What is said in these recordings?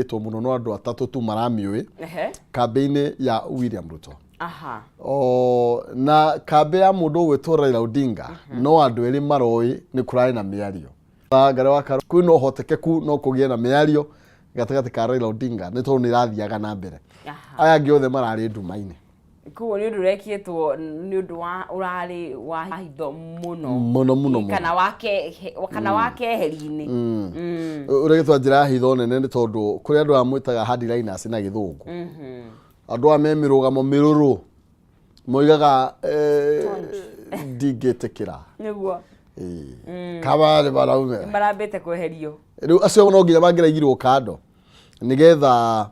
to muno no andu atatu tu maramiwe kambe-ini ya William Ruto. Na kambe ya mundu wetwo Raila Odinga no andu eri maroi ni kurai na miario. Ngare wa karo kwina uhotekeku no kugie na miario gatagati ka Raila Odinga ni tondu ni rathiaga na mbere. Aya giothe marari nduma-ini. Kuo ni undu rekietwo ni undu wa urari wa hitho muno kana wake heri-ini uregitwa njira hitho nene ni tondu kuri andu amwitaga hardliners na githungu andu amemirugamo miruru moigaga ndigetekira niguo kabale baraume marambite kweherio riu acio no nginya mangiraigirwo kando nigetha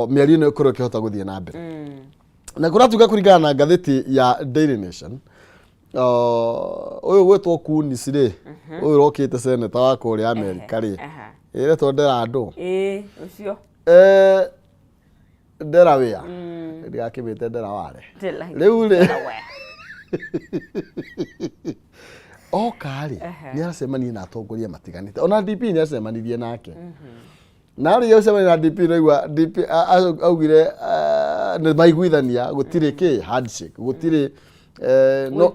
miario no ikorwo ikihota guthie na mbere. Na kuratuka kuringana na gatheti ya Daily Nation uyu gwetwo Kunis ri uyu rokite senator wa kuri America ri ire to ndera andu ucio ndera wia ndiga kibite ndera ware riu ri kari ni aracemania na atongoria matiganite ona DP ni aracemanirie nake na ri yose na DP no igwa DP augire ne maiguithania gutire ki handshake gutire no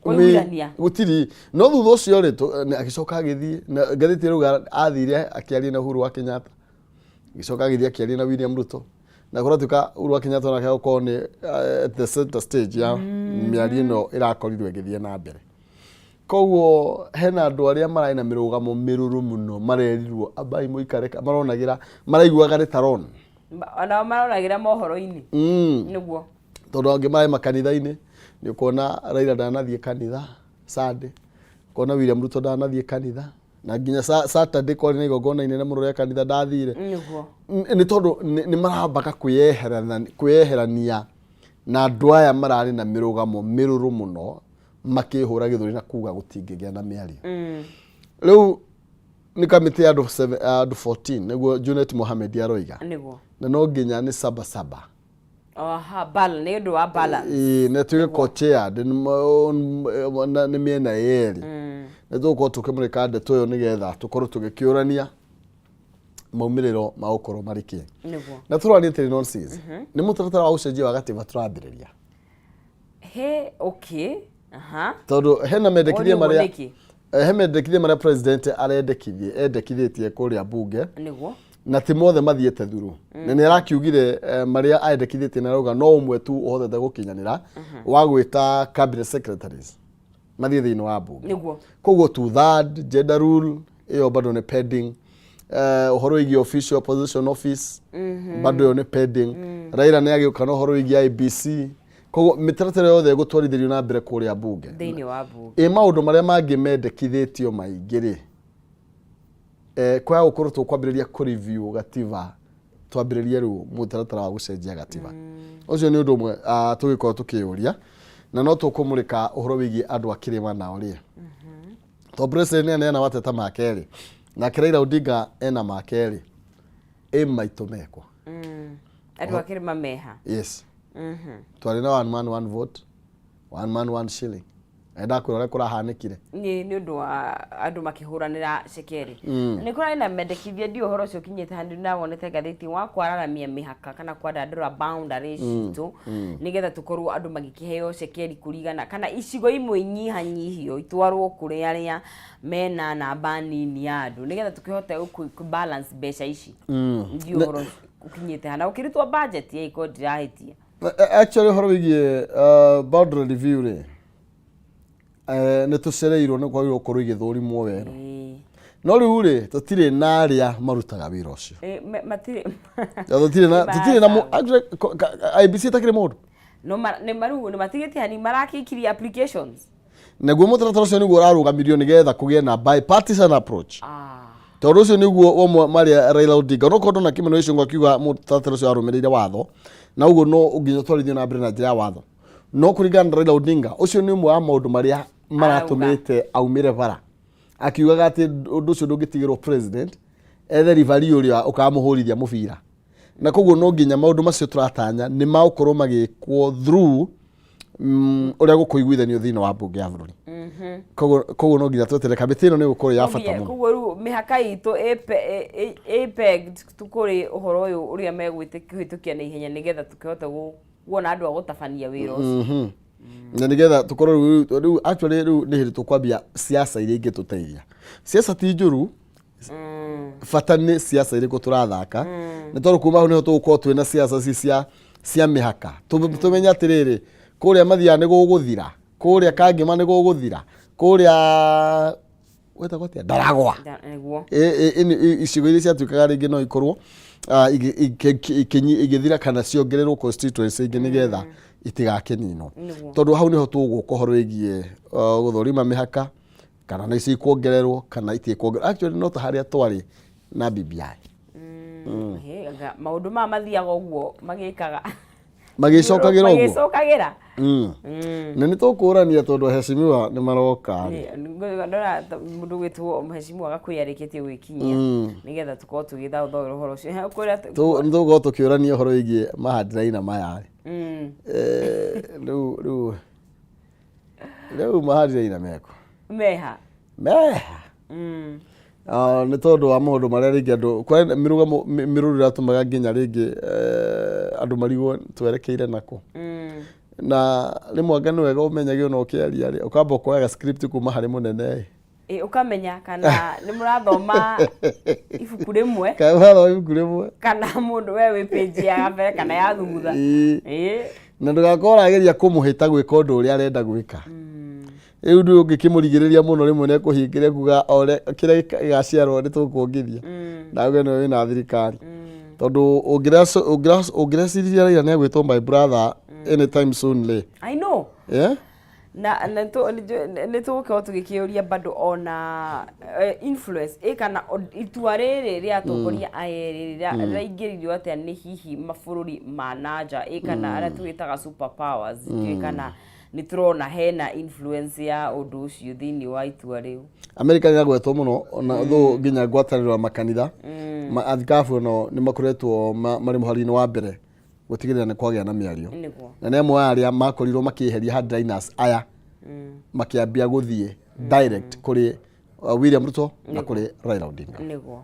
kuiguithania gutiri no thutha ucio ri agicoka agithie gathiti ruga athire akiaria na Uhuru wa Kenyatta agicoka agithie akiaria na William Ruto na kuratuka Uhuru wa Kenyatta na kayo kone at the center stage ya miario no irakorirwe igithie na mbere. Koguo hena andu aria marai na mirugamo miruru muno marerirwo abai muikareka maronagira maraiguaga retaron ona maronagira mohoro-ini niguo tondu angi mai makanitha-ini ni ukona Raila ndanathie kanitha Sunday kona William Ruto ndanathie kanitha na nginya Saturday kone ni gogona inene muno ya kanitha ndathire niguo ni tondu ni marambaka kuyeherania na andu aya marari na mirugamo miruru muno makihura githuri na kuga gutingigia na miario. Riu ni kamiti ya andu 14 niguo Junet Mohamed aroiga niguo na no nginya ni saba bal ni undu wa balance ne tuge kochea ni miena yeri ne tuko tukimurika ndeto yo nigetha tukorwo tugikiurania maumiriro ma ukoro mariki niguo na turani tiri nonsense ni mutaratara wa ucenjia wa gatiba turambiriria tondu hena mendekithia maria mendekithia maria president endekithĩtie kuria bunge niguo na ti mothe mathiete thuru na ni arakiugire maria endekithĩtie na rauga no umwe tu uhotete gukinyanira wa gwita cabinet secretaries mathie thiini wa bunge niguo koguo to third gender rule iyo bado ni pending uhoro igi official opposition office bado yo ni pending Raila ni agiuka no uhoro igi IBC koguo mitaratara yothe gutwarithirio na mbere kuria bunge thiini wa bunge maundu maria mangi mendekithĩtio maingĩ kwa gukorwo tukwambĩrĩria ku review gatiba twambĩrĩrie riu mutaratara wa gucenjia gatiba ucio ni undu umwe tugikorwo tukiuria na no tukumurika uhoro wigi andu akirima nao ri to president ena wateta makeri na Raila Odinga ena makeri maitu mekwa andu akirima meha yes twari na one man one vote one man one shilling enda kurore kurahanikire ni undu wa andu makihuranira cekeri ni kurari na mendekithia ndio horo cio kinyete handi na wonete gatheti wa kwararamia mihaka kana kwandandura boundaries citu nigetha tukorwo andu magikiheo cekeri kurigana kana icigo imwe inyihanyihio itwarwo kuri aria mena namba nini ya andu nigetha tukihote ku balance mbeca ici ndio horo ukinyete hana ukiritwa budget ya iko ndirahitia actually horo wigie boundary review ri ne tucereirwo ni kwagirwo korwo igithurimwo wero no riu ri tutire na aria marutaga wira ucio matire tutire na IBC takire mundu no ne maru ne matigete hani marakikiria applications neguo mutaratara ucio niguo urarugamirio nigetha kugie na bipartisan approach tondu ucio niguo omwe maria Raila Odinga no kondo na kimeno icio ngakiuga mutaratara ucio arumirire watho na uguo no unginya twarithio na mbere na njira ya watho no kuringana na Raila Odinga ucio ni umwe wa maundu maria maratumite aumire bara akiugaga ati undu ucio ndungitigirwo president etheri vari uria ukamuhurithia mubira na koguo no nginya maundu macio turatanya ni maukorwo magikwo through uria gukuiguithanio thiini wa bunge ya bururi koguo no nginya twetere kamiti ino ni gukorwo ya bata muno koguo riu mihaka itu pegged tukuri uhoro uyu uria megwitikia na ihenya nigetha tukihota kuona andu a gutabania wira ucio na nigetha tukorwo riu actually riu ni hindi tukwambia siasa iria ingituteithia siasa ti njuru bata ni siasa iriku turathaka ni tondu kuma hau niho tugukorwo twina siasa cia mihaka tumenya atiriri kuria mathia ni guguthira kuria kangima ni guguthira kuria weta kwatia ndaragwa icigo iria ciatuikaga ringi no ikorwo igithira kana ciongererwo constituency ingi nigetha itigakinino tondu hau niho tuguka horo igie guthorima mihaka kana na ici kuongererwo kana itie kuongererwo actually no ta haria twari na BBI maundu ma mathiaga uguo magicokagira na ni tukurania tondu heshimiwa ni maroka ndora mundu gwitwo mheshimiwa agakwiyarikitie gwikinyia nigetha tukorwo tugithautha uhoro ucio kuria tugukorwo tukiurania uhoro igie mahadiraina maya riu mahadiraina meko meha ni tondu wa maundu maria ringi andu kwa miruru iratumaga nginya ringi andu marigwo twerekeire nako na rimwe anga ni wega umenyage ona ukiaria ri ukamba kuoya script kuma hari munene ukamenya kana ni murathoma ibuku rimwe kana mundu we wi page ya mbere kana ya thutha na ndugakora ageria kumuhita gwika undu uria arenda gwika riu ndu ngikimurigiriria muno rimwe ne kuhingire kuga ore kire gaciarwo ni tukuongithia ndawe no wina thirikari tondu ungiraciriria raia ni agwitwo my brother anytime soon I know na ni tugukorwo tugikiuria bado ona influence kana itua riri ria atongoria aeri raingiririo atia ni hihi mabururi ma nanja kana aria tugitaga super powers kana ni turona hena influence ya undu ucio thiini wa itua riu America ni agwetwo muno ona tho nginya ngwataniro makanitha athikabu no ni makoretwo mari muharini wa mbere gutigirira ni kwagia na miario na ne amwe aria makorirwo makiheria headliners aya makiambia guthie direct kuri William Ruto na kuri Raila Odinga niguo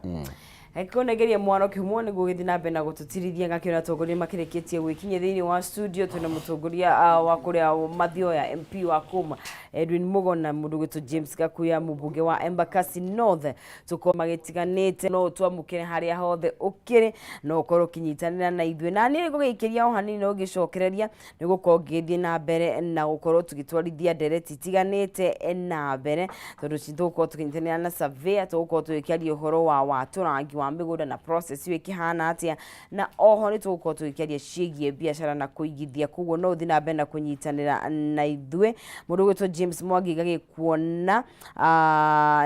Ekonegeria mwano kihumo ni gugithi na mbere na gututirithia ngakira tongoria makireketie gwikinya thiini wa studio tuna mutongoria wa kuria Mathioya MP wa Kuma Edwin Mugo na mundu gwitu James Gakuya mubunge wa Embakasi North tuko magitiganite no twamukire haria hothe ukiri no ukorwo kinyitanira na ithwe na ni gugikiria o hanini no gicokereria ni gukorwo ngithie na mbere na gukorwo tugitwarithia ndereti tiganite na mbere tondu cithuko tukinyitanira na survey tugukorwo tugikiaria uhoro wa waturangi wa migunda na process wi kihana atia na oho ni tugukorwo tugikiaria ciigie biashara na kuigithia kuguo no thi na mbere na kunyitanira na ithwe mundu gwitu James Mwangi gagikuona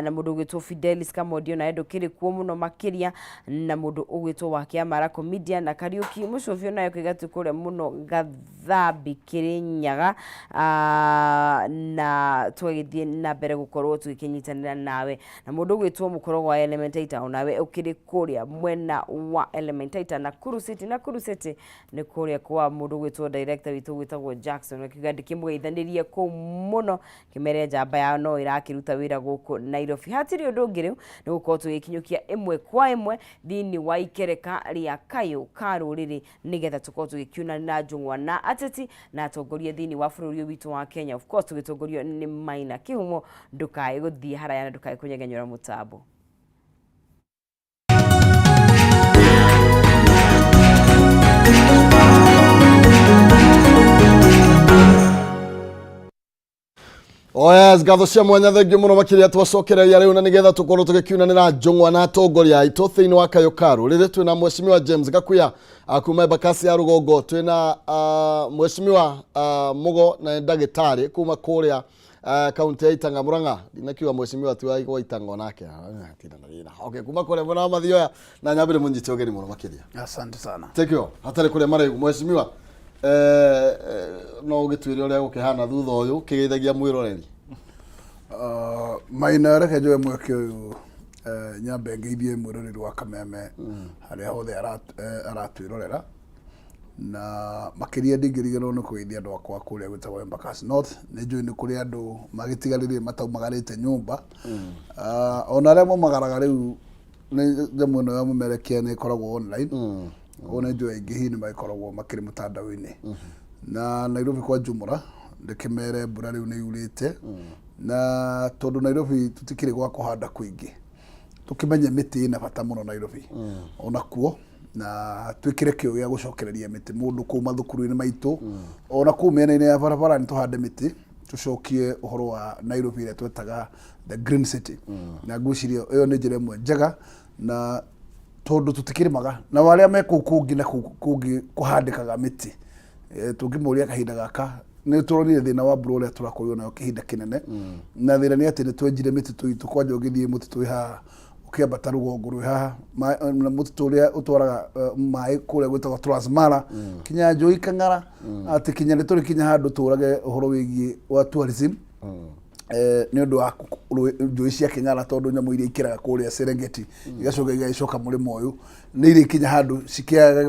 na mundu gwitu Fidelis Kamodio na endo kiri kuo muno makiria na mundu ugwitu wa Kiamara comedian na Kariuki mucovio nayo kigatu kure muno gathambi kirinyaga na twagithie na mbere gukorwo tugikinyitanira nawe na mundu gwitu mukoro wa Elementator nawe ukiri kuria mwena wa Elementator na Kuru City ni kuria kwa mundu gwitu director witu gwitagwo Jackson kigandi kimugeithanirie ku muno kimere njamba ya no irakiruta wira guku Nairobi hatiri undu ngiru ni gukorwo tugikinyukia imwe kwa imwe thiini wa ikereka ria kayo karuriri nigetha tukorwo tugikiuna na njungwa na ateti na atongoria thiini wa bururi witu wa Kenya of course tugitongorio ni Maina Kihumo ndukai guthie haraya na ndukai kunyegenyora mutambo. Yes, gatho cia mwanya thengi muno makiria twacokereria riu na nigetha tukorwo tugikiunanira njungwa na atongoria aitu thiini wa Kayokaru riri twina mheshimiwa James Gakuya kuma Embakasi ya Rugongo twina mheshimiwa Mugo na ndagitari kuma kuria kaunti ya Itanga Murang'a dinakiwa mheshimiwa tiwa wa Itanga nake okay kuma kuria bona Mathioya na nyabire munjite ogeri muno makiria asante sana tekio hatari kuria mare mheshimiwa no gitwire uria gukihana thutha uyu kigeithagia mwiroreri Maina reke joe mweke uyu nyambe ngeithie mwiroreri wa Kameme haria hothe aratwirorera na makiria ndingiriganwo nĩ kũgeithia andũ akwa kũrĩa gwĩtagwo Embakasi North nĩ njũĩ nĩ kũrĩ andũ magĩtigarĩrĩe mataumagarĩte nyũmba ona arĩa maumagaraga rĩu nĩ jamu ĩno ya mũmerekia nĩ ĩkoragwo online ona njũĩ aingĩ hihi nĩ magĩkoragwo makĩrĩ mũtandao-inĩ na Nairobi kwa jumla ndĩkĩmere mbura rĩu nĩ yurĩte na tondũ Nairobi tũtikĩrĩ gwa kũhanda kũingĩ tũkĩmenye mĩtĩ ĩna bata mũno Nairobi ona kuo na twĩkĩre kĩo gĩa gũcokereria mĩtĩ mũndũ kũu mathukuru-inĩ maitũ ona kũu mĩena-inĩ ya barabara nĩ tũhande mĩtĩ tũcokie ũhoro wa Nairobi ĩrĩa twetaga the green city na ngwĩciria ĩyo nĩ njĩra ĩmwe njega na tondũ tũtikĩrĩmaga na arĩa me kũu kũngĩ na kũngĩ kũhandĩkaga mĩtĩ tũngĩmoria kahinda gaka nĩ tũronire thĩna wa mbura ũrĩa tũrakorirwo nayo kĩhinda kĩnene na thĩna nĩ atĩ nĩ twenjire mĩtitũ itũ kwanja ũgĩthiĩ mũtitũ wĩ haha ũkĩambata rũgongo rwĩ haha na mũtitũ ũrĩa ũtwaraga maĩ kũrĩa gwĩtagwo Transmara kinya Njũi Kang'ara atĩ kinya nĩ tũrĩ kinya handũ tũrage ũhoro wĩgiĩ wa tourism nĩ ũndũ wa njũĩ cia Kĩng'ara tondũ nyamũ iria ikĩraga kũrĩa Serengeti igacoka igaicoka mũrĩmo ũyũ nĩ irĩ kinya handũ cikĩaga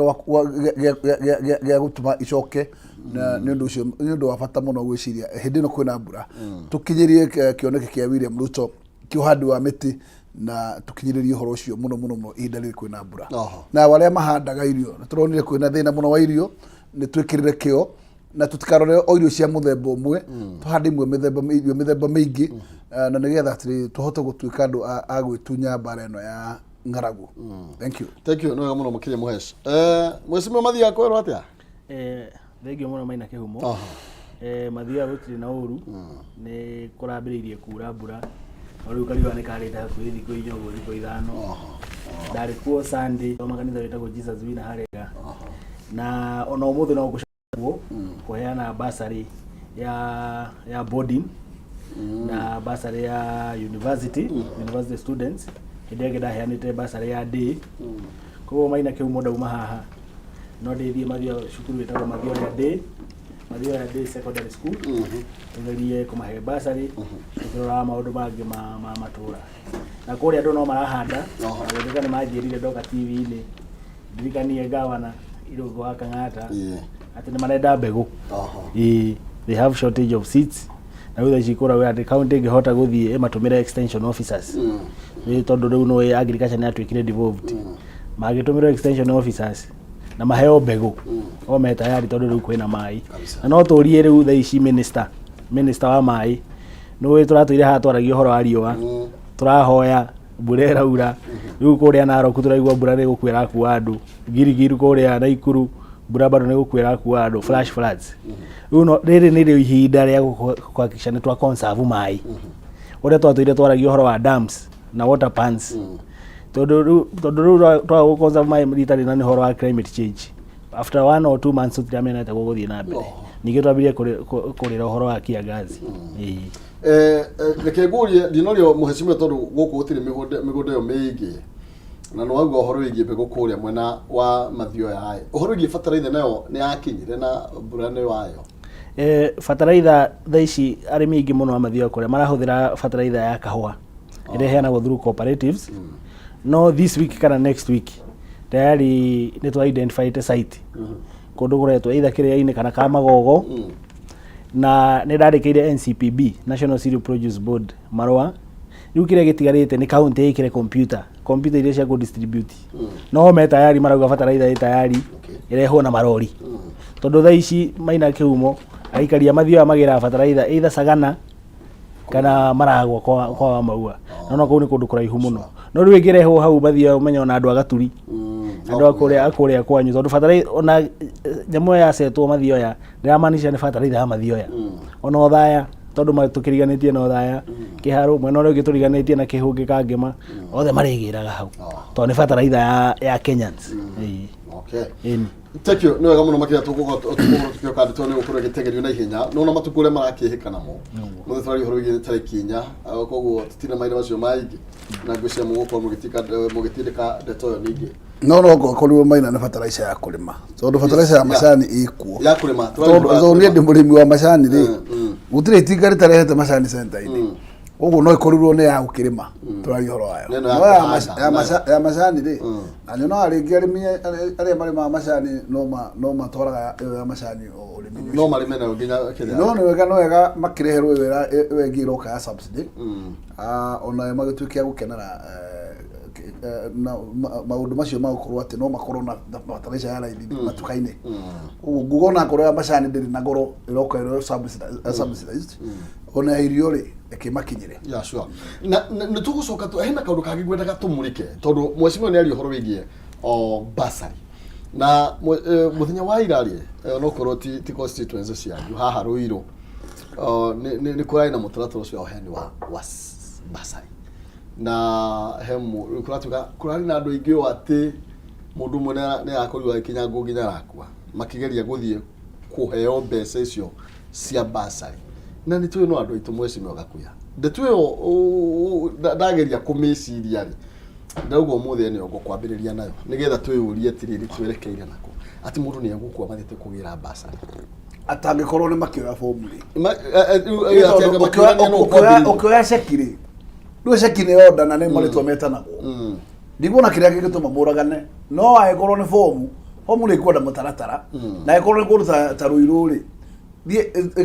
gĩa gũtũma icoke na nĩ ũndũ ũcio nĩ ũndũ wa bata mũno gwĩciria hĩndĩ ĩno kwĩna mbura tũkinyĩrie kĩoneki kĩa William Ruto kĩũhandi wa mĩtĩ na tukinyĩrĩrie ũhoro ũcio mũno ihinda rĩrĩ kwĩna mbura na arĩa mahandaga irio nĩ tũronire kwĩna thĩna mũno wa irio nĩ twĩkĩrĩre kĩo na tutikarore o irio cia muthemba umwe tuhande imwe mĩthemba mĩingĩ na nĩgetha atĩ tuhote gũtuĩka andũ a gwĩtunya mbara ĩno ya ng'aragu. Thank you no mũno mũkĩria Muhesh mwĩcimwe mathiaga kwerwo atĩa thengio mũno Maina Kĩhumo mathiaga gũtirĩ na ũru nĩ kũrambĩrĩirie kuura mbura rĩu kariũa nĩ karĩte hakuhĩ thikũ inya ũguo thikũ ithano ndarĩ kuo Sunday makanitha wĩtagwo Jesus Wina harega na ona ũmũthĩ no gũcagwo kũheana basarĩ ya boarding na basarĩ ya university students hĩndĩ ĩngĩ ndaheanĩte basarĩ ya day koguo Maina Kĩhumo ndauma haha no ndĩthiĩ Mathioya cukuru wĩtagwo Mathioya Day Secondary School ngerie kũmahe basarĩ tũkĩrora maũndũ mangĩ ma matũra na kũrĩa andũ no marahanda na nĩ manjĩrire ndoka TV-inĩ ndirikanie gavana Irũngũ wa Kang'ata atĩ nĩ marenda mbegũ they have shortage of seeds na rĩu thaici kũra atĩ county ĩngĩhota gũthiĩ matũmĩre extension officers nĩ tondũ rĩu no agriculture nĩ atuĩkire devolved magĩtũmĩrwo extension officers na maheo mbegũ o me tayari tondũ rĩu kwĩna maĩ na no tũrie rĩu thaici minister wa maĩ nĩ tũratũire haha twaragia ũhoro wa riũa tũrahoya mbura ĩraura rĩu kũrĩa Narok tũraigua mbura nĩ gũkuĩra kuua andũ Giligili kũrĩa Naikuru mbura bado nĩ gũkuĩra kuua andũ flash floods rĩu rĩrĩ nĩrĩo ihinda rĩa kuhakikisha nĩ twa conserve maĩ ũrĩa twatũire twaragia ũhoro wa dams na water pans tondũ rĩu twa conserve maĩ rita rĩna nĩ ũhoro wa climate change after 1 or 2 months tũtiramenete gũgũthiĩ na mbere ningĩ twambirie kũrĩra ũhoro wa kiangazi reke ngũrie ndinorio Muheshimiwa tondũ gũkũ gũtirĩ mĩgũnda ĩyo mĩingĩ na no wauga ũhoro wĩgiĩ mbegũ kũrĩa mwena wa Mathioya ũhoro wĩgiĩ bataraitha nayo nĩ yakinyire na mbura nĩ wayo bataraitha thaa ici arĩmi aingĩ mũno a Mathioya kũrĩa marahũthĩra bataraitha ya kahũa ĩrĩa ĩheanagwo through cooperatives no this week kana next week tayari nĩ twa identified site kũndũ kũretwo either kĩrĩa-inĩ kana ka Magogo na nĩ ndarĩkĩire NCPB National Cereal Produce Board marũa rĩu kĩrĩa gĩtigarĩte nĩ county ĩkĩre computer iria cia distribute no me tayari marauga bataraitha ĩ tayari ĩrehwo na marori tondũ thaa ici Maina Kĩhumo aikaria Mathioya magĩra bataraitha either Sagana kana Maragwa kwa Maua no kũu nĩ kũndũ kũraihu mũno no rĩu ĩngĩrehwo hau Mathioya ũmenye ona andũ agaturi andũ akũrĩa kwanyu tondũ bataraitha ona nyamũ ya setwo Mathioya ndĩramaanisha nĩ bataraitha ya Mathioya ona Othaya tondũ tũkĩriganĩtie na Othaya Kĩharũ mwena ũrĩa ũngĩ tũriganĩtie na Kĩhũngĩ Kangema othe marĩgĩraga hau tondũ nĩ bataraitha ya Kenyans. Thank you nĩ wega mũno makĩria tũkĩoka ndĩtwo nĩ gũkorwo gĩtegerio na ihenya no na matukũ ũrĩa marakĩhĩka namo mũthĩ twari ũhoro wĩgiĩ tarĩki 4 koguo tũtirĩ mahinda macio maingĩ na ngwĩciria mũgũkorwo mũgĩtindĩka ndeto ĩyo ningĩ no gũkorirwo Maina nĩ fertilizer ya kũrĩma tondũ fertilizer ya macani ĩkuo ya kũrĩma tondũ niĩ ndĩ mũrĩmi wa macani rĩ gũtirĩ itinga rĩtarehete macani center-inĩ Uguo no ikorirwo ne ya gukirima turari horo wayo no ya macani ri ani no aringi ari marima macani no matwaraga ya macani urimi no marime na nginya kiria no no wega makireherwo wera wegiro ka subsidy ona magitukia gukenera na maundu macio magukorwo ati no makorwo na bataraitha ya raithi matuka-ini uguo ngugona ngoro ya macani ndiri na ngoro iroka iro subsidized ona irio ri ekimakinyire ya sure na nitugucoka tu hena kaundu kangi ngwendaga tumurike tondu mwecimio ni ari uhoro wigie o basari na muthenya wa irari no korwo ti constituency cianyu haha Ruiru ni kurai na mutaratara ucio wa heni wa basari na hemu kuratuka kurari na andu aingi o ati mundu mwe ne akorirwo Kinyango nginya rakua makigeria guthie kuheo mbeca icio cia basari na ni tuwe no andu aitu mwecimio gakuya ndetuwe ndageria kumiciria ri ndaugo muthe ni ogo kwambiriria nayo nigetha twiyurie tiriri twerekeire nako ati mundu ni agukua mathite kugira basari atangikorwo ni makioya formula ukioya cekiri ndu ceki ni order na ni maritwa metanagwo ndigona kiria gigituma muragane no aikorwo ni formula ikwenda mutaratara na aikorwo ni kundu ta Ruiru ri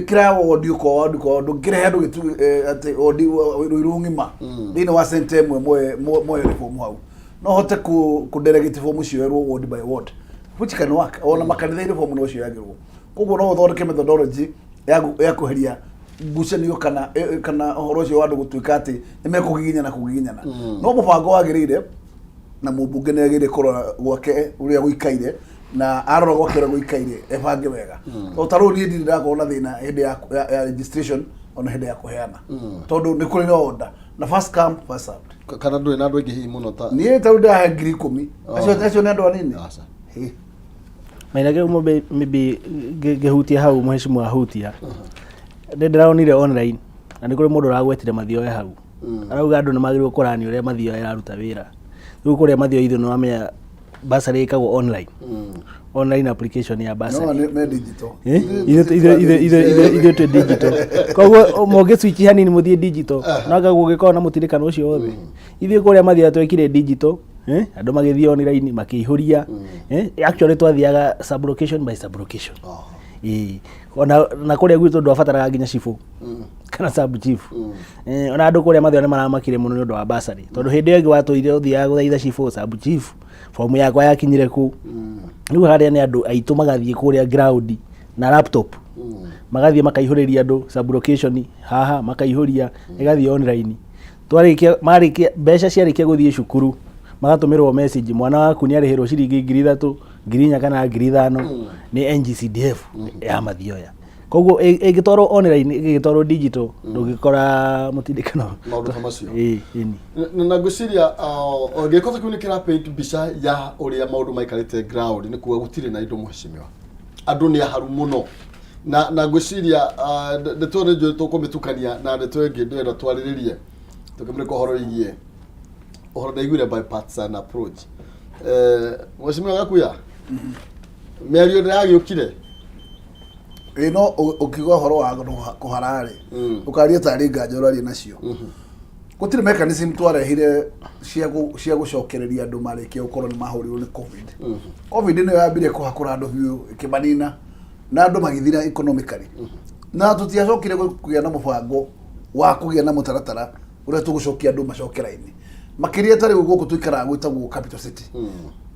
kira audio ko ngire handu gitu ati audio Ruiru ngima thini wa sente mwe reform hau no hote ku delegate form cio erwo ward by ward which can work ona makanitha reform no cio yagirwo koguo no thondeke methodology ya kuheria ngucanio kana horo cio wandu gutuika ati nimekugiginyana no mubango wagirire na mubunge ni agire korora gwake uria guikaire na arora gwake guikaire ebange wega utaru ni ndiri ndakona thina hindi ya registration ona hindi ya kuheana tondu ni kuri no order na first come first served kana ndu na andu aingi hihi muno ta ni taru da 10,000 acio ni andu anini maina ge mo maybe gehutia hau mheshimiwa hutia ndiraonire online na ni kuri mundu ragwetire mathioe hau arauga andu ni magirwo kurani uria mathioe raruta wira riu kuria mathioe ithu no amenya basari ikagwo online application ya basari no ne digital ithe to digital koguo moge switch hanini muthie digital naga gugikona na mutirikano ucio wothe ithe kuria mathia twekire digital andu magithie online makihuria actually twathiaga sublocation by sublocation ona na kuria gwitu ndu afataraga nginya chifu kana sub chief ona andu kuria mathia ni maramakire muno ni ndu wa basari tondu hindi ĩngĩ watuire uthiaga guthaitha chifu sub chief form yakwa yakinyire ku riu haria ni andu aitu magathie kuria ground na laptop magathie makaihuriria andu sublocation haha makaihuria igathie online twarikia mbeca ciarikia guthie cukuru magatumirwo message mwana waku ni arihirwo ciringi 3,000 ngirinya kana 5,000 ni NGCDF ya mathioya koguo igitoro online igitoro digital ndugikora mutindikano maundu kamacio na ngwiciria ngikotha kunikira paint bica ya uria maundu maikarite ground ni kuwa gutire na indo mheshimiwa andu ni haru muno na ngwiciria ndetore njo tukumitukania na ndetore ngindira twariririe tukimire kohoro igie ohoro ndaiguire bipartisan approach mheshimiwa gakuya merio ndiragiukire no ukigo horo wa kuharare ukaria tari ngajorari nacio gutire mechanism twarehire cia gucokereria andu marikia ukorwo ni mahurirwo ni covid ni yambire kuhakura andu biu ikimanina na andu magithira economically na tutiacokire kugia na mubango wa kugia na mutaratara uria tugucokia andu macokera-ini makiria tari guku tuikara gwitagwo capital city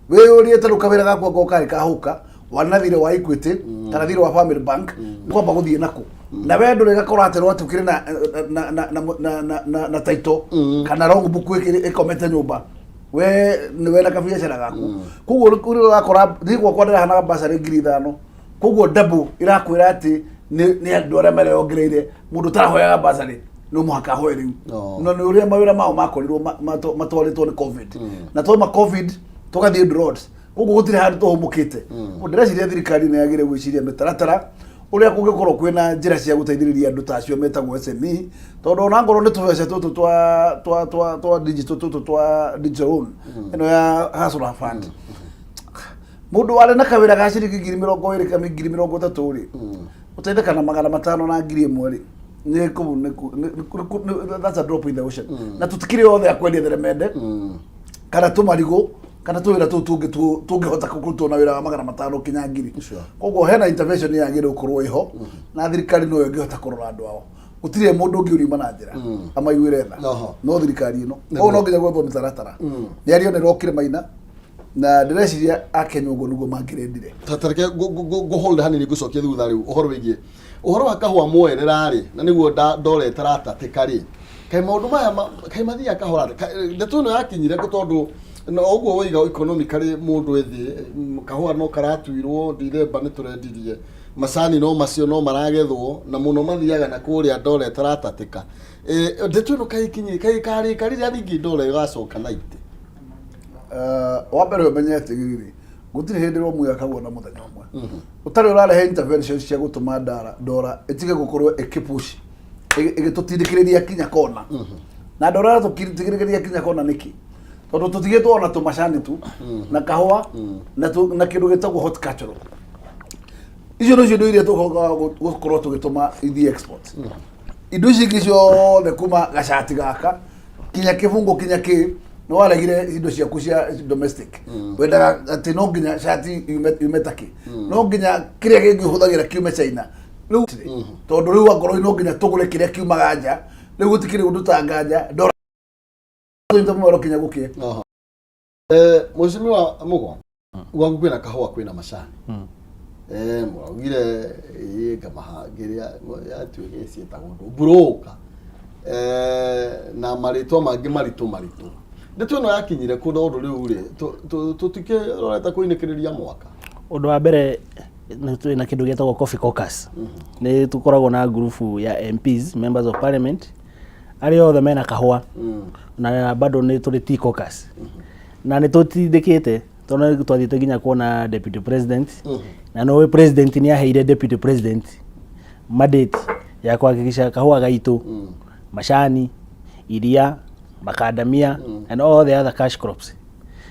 we uria taru kawira gakwa gokari kahuka wanathire wa Equity kana thire wa Family Bank kwamba guthie nako na we ndu rigakora atirwo atukire na title kana wrong book ikomete nyumba we ni wena kabiacara gaku kuguo uri gakora thigwo kwandira hana basari 5,000 kuguo double irakwira ati ni andu aria mariongereire mundu tarahoyaga basari no muhaka hoe riu no ni uria mawira mao makorirwo matwaritwo ni covid na toma covid tugathie roads kuguo gutire handu tuhumukite ndireciria thirikari ni yagire gwiciria mitaratara uria kungikorwo kwina njira cia guteithiriria andu tacio metagwo SME tondu ona ngoro ni tubeca tutu twa digital own ino ya hustle fund mundu wale na kawira ga ciringi 20,000 kana 30 ri uteitheka na 500 na 1,000 ri that's a drop in the ocean na tutikire othe akwendia theremende kana tumarigo kana tuwira tu tungihota kurutuo na wira wa magana matano kinya ngiri koguo hena intervention yagire ukorwo iho na thirikari no yongihota kurora andu ao gutire mundu ungi uri manajira amaiguire tha no thirikari ino koguo no nginya gwetho mitaratara ni ario ne rokire maina na ndĩreciria akenya ũguo nĩguo mangĩrendire tatareke go hold hanini gucokia thutha riu uhoro wigie uhoro wa kahua mwerera ri na nĩguo ndore taratatĩka ri kai maundu maya kai mathia kahora ndeto no yakinyire ko tondu no ũguo wiga economically mundu ethi kahua no karatuirwo December nĩ tũrendirie macani no macio no maragethwo na muno mathiaga na kũrĩa ndore taratatĩka ndeto no kai kinyi kai kari rĩrĩa ringi ndore igacoka naite wa mbere umenyete giri gutire hindi ro muya kagwo na muthenya umwe utari urarehe interventions cia gutuma ndora itige gukorwo ikipush igitutindikiriria kinya kona na ndora tutindikiriria kinya kona niki tondu tutigitwo ona tumacani tu na kahua na kindu gitagwo hot culture icio no cio iria tukorwo tugituma ithi export indo ici ingĩ ciothe kuma gacati gaka kinya kibungo kinya no waregire indo ciaku cia domestic wendaga ati no nginya shati yumetaki no nginya kiria kingi huthagira kiume China riu tondu riu akoro no nginya tugure kiria kiumaga nja riu gutikire undu ta nganja ndora ndo mwaro kinya gukie Mheshimiwa Mugo gwangu kwina kahua kwina macani mwagire ngamahangiria yatuige cietagwo broker na maritwa mangi maritu ndeto no yakinyire ku ndondo riu ri tutike roreta kuinekiriria mwaka undu wa mbere na kindu getagwo coffee caucus ni tukoragwo na group ya MPs members of parliament ari othe mena kahua na bado ni tuli tea caucus na ni tutindikite tona twathiite ginya kuona deputy president na no president ni aheire deputy president mandate ya kuhakikisha kahua gaitu macani iria macadamia and all the other cash crops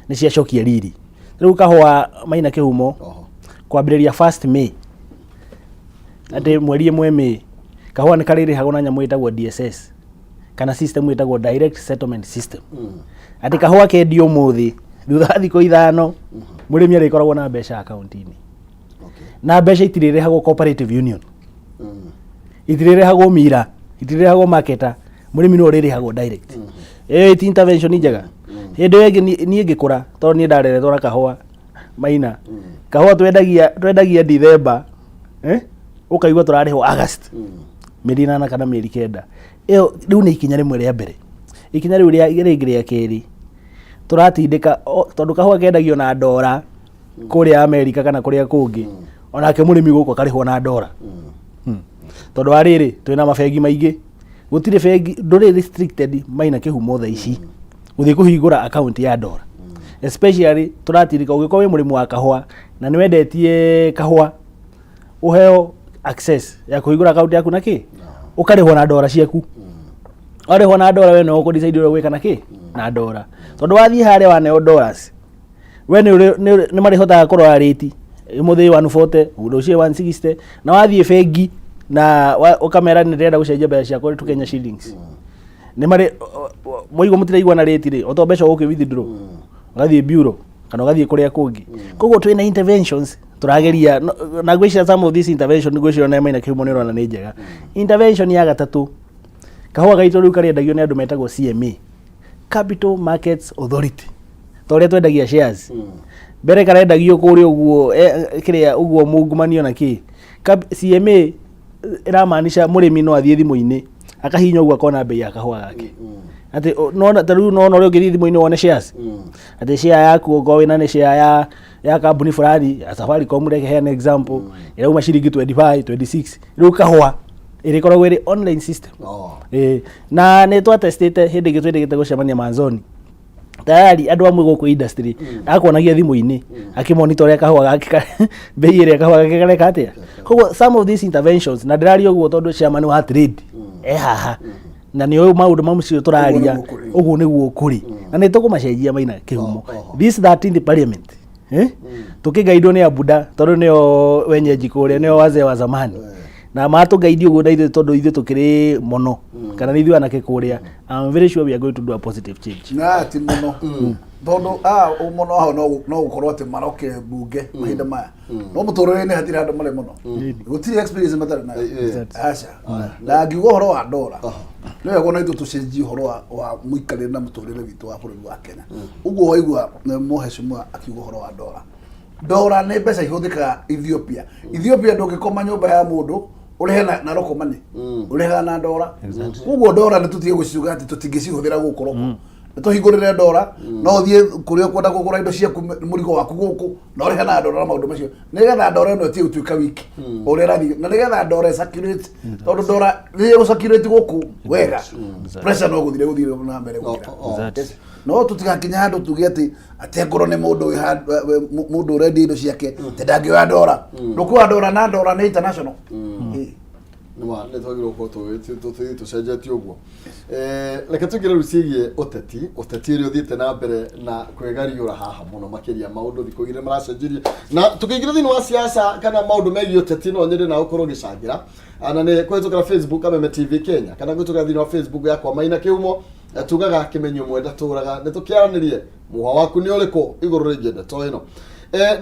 ni cia cokia riri riu kahua maina kihumo kwambiriria 1st May ate mweri ĩmwe May kahua ni kariri hagona nyamu itagwo DSS kana system itagwo direct settlement system ate kahua kendio muthi thutha thiko ithano murimi ari koragwo na mbeca account-ini na mbeca itirĩrĩhagwo cooperative union itirĩrĩhagwo mira itirĩrĩhagwo marketer murimi no rĩrĩhagwo direct iti intervention njega hindi yengi nie ngikura tondu nie ndareretwo na kahua maina kahua twendagia December ukaigua turarihwo August mĩeri 8 kana mĩeri 9 iyo riu ni ikinya rimwe rĩa mbere ikinya riu ringi rĩa keri turatindika tondu kahua kendagio na ndora kuria America kana kuria kungi onake murimi guko karihwo na ndora tondu wa riri twina mabengi maingi gutire bengi nduri restricted maina kihumo tha ici uthi kuhingura account ya ndora especially turatirika ugiko wi murimu wa kahua na ni wendetie kahua uheo access ya kuhingura account yaku naki ukarihwo na ndora ciaku arihwo na ndora we no uko decide gwika naki na ndora tondu wathie hare wa neo dollars we ni marihotaga kurora rate imuthi 140 udocie 160 na wathie bengi na ukamera ni renda gucenjia mbeca ciakwa tu Kenya shillings ni mari moigo mutiraigwa na rate ri oto mbeca uke withdraw gathie bureau kana gathie kuria kungi koguo twina interventions turageria na gwicira some of this intervention gwicira na maina kiumo ni rona ni njega intervention ya gatatu kahua gaito riu kariendagio ni andu metagwo CMA Capital Markets Authority tore twendagia shares mbere karendagio kuri uguo kiria uguo mungumanio na ki CMA iramaanisha murimi no athie thimu-ini akahinya uguo akona bei ya kahua gake ati no taru no uri ngithi thimu-ini wone shares ati share yaku go wina ni share ya company fulani Safaricom reke he an example irauma ciringi 25 26 riu kahua irikoragwo iri online system na ni twatestite hindi gitwendigite gucemania manzoni tayari andu amwe guku industry akonagia thimu-ini akimonitor kahua gake bei ire kahua gake kareka atia koguo some of these interventions na ndirario uguo tondu chairman wa trade haha na ni oyo maundu mamcio turaria uguo niguo kuri na ni tukumacenjia maina kihumo this 13th parliament tukigaidwo ni abuda tondu nio wenyeji kuria nio wazee wa zamani na matũngeithia ũguo na ithuĩ tondũ ithuĩ tũkĩrĩ mũno kana nĩ ithuĩ anake kũrĩa. I'm very sure we are going to do a positive change. Na ti mũno tondu mũno aho no gũkorwo atĩ maroke mbunge mahinda maya no mũtũrĩre-inĩ hatirĩ andũ marĩ mũno gũtirĩ experience matarĩ nayo aca na ngiuga ũhoro wa ndora nĩ wega no ithuĩ tũcenjie ũhoro wa mũikarĩre na mũtũrĩre witũ wa bũrũri wa Kenya. Ũguo waigua Mheshimiwa akiuga ũhoro wa ndora, ndora nĩ mbeca ihũthĩkaga Ethiopia. Ethiopia ndũngĩkoma nyũmba ya mũndũ ũrĩhe na rokomani ũrĩhaga na ndora. Ũguo ndora nĩ tũtige gũciuga atĩ tũtingĩcihũthĩra gũkũ roko, nĩtũhingũrĩre ndora no ũthiĩ kũrĩa ũkwenda kũgũra indo ciaku mũrigo waku gũkũ na ũrĩhe na ndora na maũndũ macio, nĩgetha ndora ĩno ĩtige gũtuĩka wiki ũrĩa ĩrathiĩ, na nĩgetha ndora ĩcirculate tondũ ndora rĩrĩa gũcirculate gũkũ wega pressure no gũthire na mbere gũkĩra. No tũtigakinya handũ tuge atĩ ngoro nĩ mũndũ ũrendia indo ciake atĩ ndangĩoya ndora. Ndũkuoya ndora na ndora nĩ international. Nĩ twagĩrĩirwo gũkorwo tũcenjetie ũguo. Reke tũingĩre rĩu ciĩgiĩ ũteti ũrĩa ũthiĩte na mbere na kwĩgariũra haha mũno makĩria maũndũ thikũ igĩrĩ maracenjirie, na tũkĩingĩra thĩinĩ wa siasa kana maũndũ megiĩ ũteti no nyende na ũkorwo ũgĩcangĩra, na nĩ kũhĩtũkĩra Facebook Kameme TV Kenya kana kũhĩtũkĩra thĩinĩ wa Facebook yakwa Maina Kĩhumo, tugaga kĩmenyo mwenda tũraga nĩ tũkĩaranĩrie muoha waku nĩ ũrĩkũ igũrũ rĩgiĩ ndeto ĩno.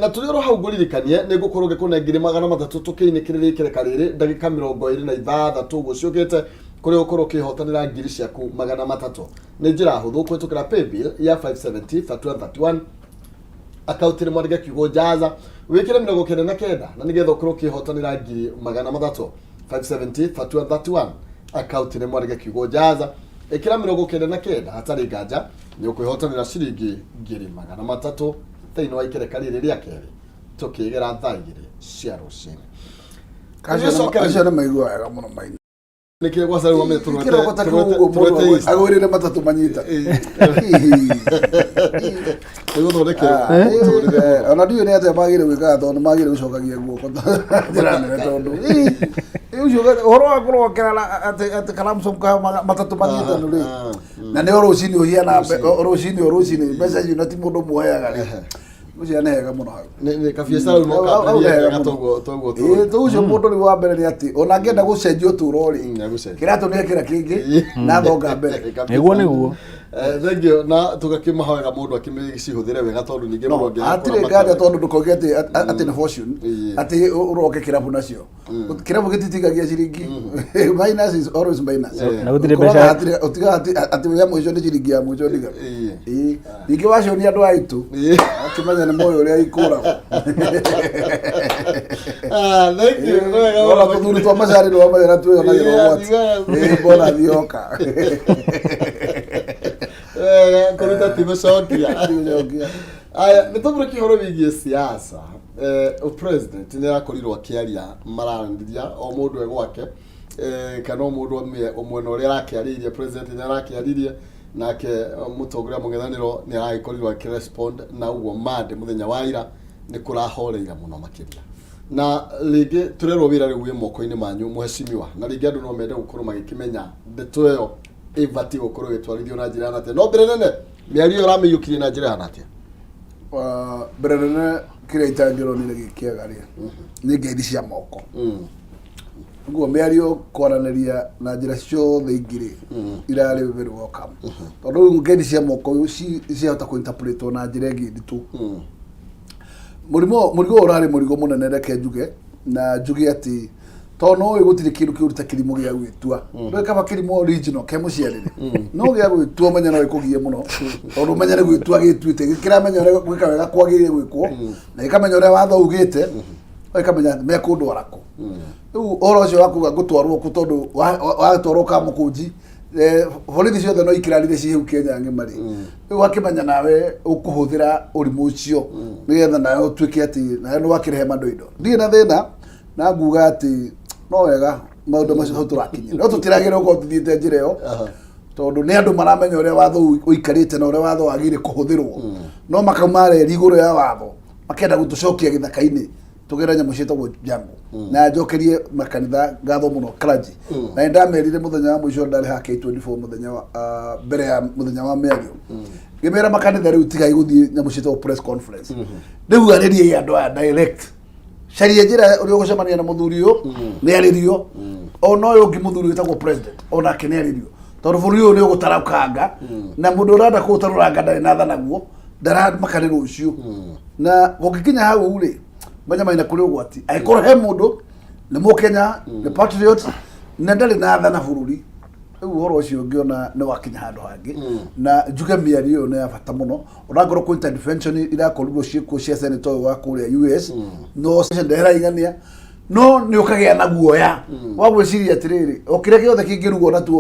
Na tũrĩo hau ngũririkanie nĩ ngũkorwo ngĩkũnengire 300 tũkĩinĩkĩrĩria ikereka rĩrĩ ndagĩka 26 ũguo ciũkĩte kũrĩa ũkorwo ũkĩhotanĩra ngiri ciaku 300. Nĩ njĩra hũthũ kũhĩtũkĩra paybill ya 570 3131 akaunti nĩ Mwangi Kiugo Jaza wĩkĩre 99 na nĩgetha ũkorwo ũkĩhotanĩra ngiri 300. 570 3131 akaunti nĩ Mwangi Kiugo Jaza ĩkĩra 99 hatarĩ nganja nĩ ũkwĩhotanĩra ciringi ngiri 300 thĩinĩ wa ikereka rĩrĩ rĩa kerĩ tũkĩgera thaa 2 cia rũcinĩ. Acio nĩ maigua wega mũno Maina. Nĩkĩo gwacarĩ wa mĩtũ agwĩrĩre matatũ manyita ona ndiũĩ nĩ atĩa magĩrĩire gwĩkaga tondũ nĩ magĩrĩire gũcokagia guoko njĩra nene tondũ ũcio ũhoro wa kũrokera atĩ karamcomka matatũ manyitanũ rĩ na nĩ rũcinĩ ũhiana rũcinĩ mbeca icio na ti mũndũ muoyaga rĩ ucio nĩ hega mũno hau nĩ kabiacara no kabiacara toguo ucio mũndũ rĩ wa mbere nĩ atĩ ona angĩenda gũcenjia ũtũũro rĩ kĩratũ nĩ ekĩra kĩngĩ na thonga mbere nĩguo thengio na tũgakĩmahoera mũndũ akĩmĩcihũthĩre wega tondũ ningĩ mũndũ atirĩ nganja tondũ ndũkoige atĩ nĩ fortune atĩ ũroke kĩrabu nacio kĩrabu gĩtitigagia ciringi minus is always minus na gũtirĩ mbeca atĩ ya mũico nĩ ciringi ya mũico ndiga ningĩ wacionia andũ aitũ akĩmenya nĩ moyo ũrĩa ikũragwo thengio ona tũthuri twa macari nĩ wamenya twĩonagĩrwo wati mbona thioka kũruta tĩgũcokia. Aya nĩ tũmũrĩkie ũhoro wĩgiĩ siasa. President nĩ arakorirwo akĩaria maranĩria o mũndũ gwake kana o mũndũ mwena ũrĩa arakĩarĩirie president nĩ arakĩarĩrie nake mũtongoria mũng'ethanĩro nĩ aragĩkorirwo akĩrespond na ũguo mande mũthenya wa ira nĩ kũrahoreire mũno makĩria. Na rĩngĩ tũrerwo wĩra rĩu wĩ moko-inĩ manyu Mheshimiwa, na rĩngĩ andũ no mende gũkorwo magĩkĩmenya ndeto ĩyo ĩbatiĩ gũkorwo ĩgĩtwarithio na njĩra atĩa. No mbere nene mĩario ũramĩiyũkirie na njĩra atĩa? Mbere nene kĩrĩa itangĩronire gĩkĩega rĩ nĩ ngeithi cia moko. Ũguo mĩario kwaranĩria na njĩra ciothe ingĩ irarĩ very welcome. Tondũ rĩu ngeithi cia moko ciahota kũinterpretwo na njĩra ĩngĩ nditũ. Mũrigo ũrarĩ mũrigo mũnene reke njuge na njuge atĩ tondũ no gũtirĩ kĩndũ kĩruta kĩrimũ gĩa gwĩtua ndũĩ kama kĩrimũ original ke mũciarĩre no gĩa gwĩtua ũmenya no gĩkũgie mũno tondũ ũmenya nĩ gwĩtua gĩtuĩte gĩkĩramenya ũrĩa gwĩka wega kwagĩrĩire gwĩkwo na gĩkamenya ũrĩa watho ugĩte gĩkamenya mekũndũ arakũ. Rĩu ũhoro ũcio wa kuga ngũtwarwo kũ tondũ watwarwo kamũkũnji borithi ciothe no ikĩrarire ciĩ Kenya ng'ĩmarĩ rĩu wakĩmenya nawe ũkũhũthĩra ũrimũ ũcio nĩgetha nawe ũtuĩke atĩ nawe nĩ wakĩrehe mandũ indo ndirĩ na thĩna na nguga atĩ no wega maũndũ macio hau tũrakinyĩra no tũtiragĩrĩirwo gũkorwo tũthiĩte njĩra ĩyo tondũ nĩ andũ maramenya ũrĩa watho ũikarĩte na ũrĩa watho wagĩrĩire kũhũthĩrwo no makauma reri igũrũ ya watho makenda gũtũcokia gĩthaka-inĩ tũgera nyamũ ciĩtagwo jango na njokerie makanitha ngatho mũno clergy na ndamerire mũthenya wa mũico ndarĩ ha K24 mũthenya wa mbere ya mũthenya wa mĩario ngĩmera makanitha rĩu tigai gũthiĩ nyamũ ciĩtagwo press conference rĩu arĩrie andũ aya direct caria njĩra ũrĩa ũgũcemania na mũthuri ũyũ nĩ arĩrio ona ũyũ ũngĩ mũthuri wĩtagwo president onake nĩ arĩrio tondũ bũrũri ũyũ nĩ ũgũtarakanga na mũndũ ũrenda kũũtarũranga ndarĩ na tha naguo ndaramaka nĩ rũciũ na gũgĩkinya hau rĩ Maina Maina kũrĩ ũgwati angĩkorwo he mũndũ nĩ mũkenya nĩ patriot na ndarĩ na tha na bũrũri rĩu ũhoro ũcio ũngĩona nĩ wakinya handũ hangĩ na njuge mĩario ĩyo nĩ ya bata mũno onangorwo kwĩ intervention irakorirwo ciĩkuo cia senator ũyũ wa kũrĩa US no ndeheraigania no nĩ ũkagĩa na guoya wa gwĩciria atĩrĩrĩ o kĩrĩa gĩothe kĩngĩrugwo na tu